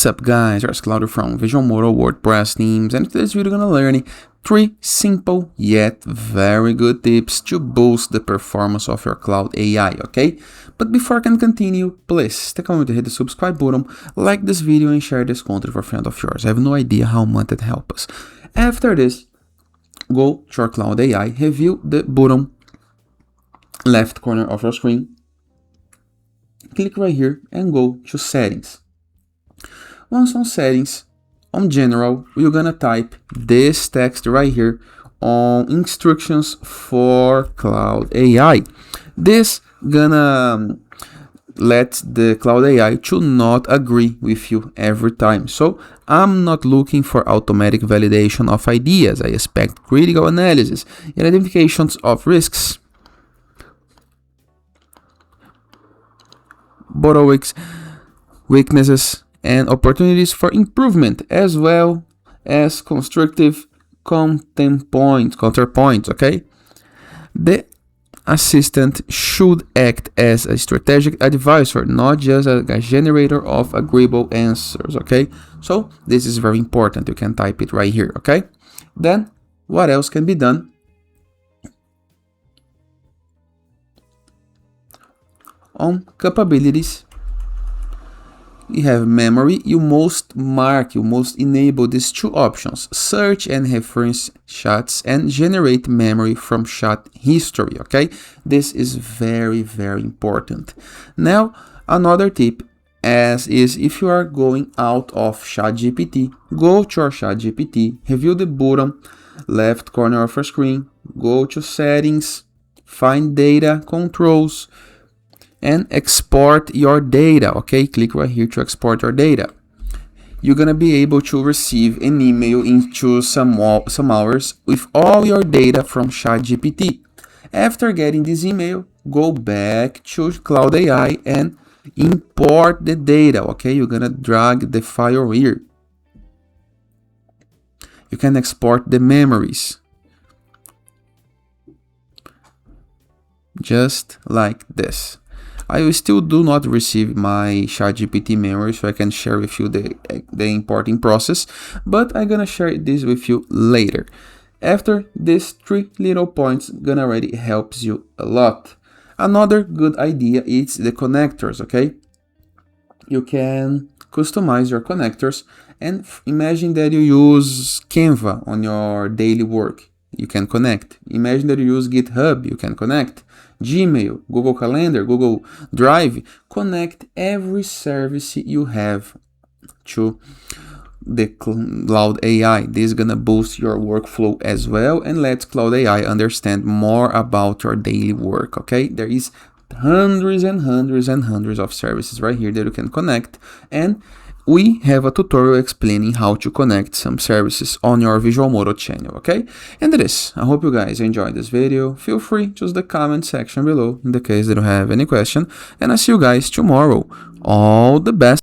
What's up guys, here's Claudio from Visual Modo WordPress themes, and in today's video we're gonna learn 3 simple yet very good tips to boost the performance of your Claude AI, okay? But before I can continue, please take a moment to hit the subscribe button, like this video and share this content for a friend of yours. I have no idea how much it helps us. After this, go to your Claude AI, review the bottom left corner of your screen, click right here and go to settings. Once on settings, on general, you're gonna type this text right here on instructions for Claude AI. This gonna let the Claude AI to not agree with you every time. So I'm not looking for automatic validation of ideas. I expect critical analysis and identifications of risks, bottlenecks, weaknesses, and opportunities for improvement, as well as constructive counterpoints, okay? The assistant should act as a strategic advisor, not just a generator of agreeable answers, okay? So this is very important. You can type it right here, okay? Then what else can be done? On capabilities, you have memory. You must enable these two options: search and reference chats, and generate memory from chat history, okay? This is very, very important. Now, another tip is if you are going out of ChatGPT, go to your ChatGPT, review the bottom left corner of your screen, go to settings, find data controls, and export your data, okay? Click right here to export your data. You're gonna be able to receive an email into some hours with all your data from ChatGPT. After getting this email, go back to Claude AI and import the data, okay? You're gonna drag the file here. You can export the memories, just like this. I still do not receive my ChatGPT memory, so I can share with you the importing process, but I'm gonna share this with you later. After these 3 little points, gonna already helps you a lot. Another good idea is the connectors, okay? You can customize your connectors, and imagine that you use Canva on your daily work. You can connect. Imagine that you use GitHub, you can connect. Gmail, Google Calendar, Google Drive. Connect every service you have to the Claude AI. This is gonna boost your workflow as well and let Claude AI understand more about your daily work, okay? There is hundreds and hundreds and hundreds of services right here that you can connect, and we have a tutorial explaining how to connect some services on your Visual Modo channel, okay? And that is, I hope you guys enjoyed this video. Feel free to use the comment section below in the case that you have any question, and I'll see you guys tomorrow. All the best.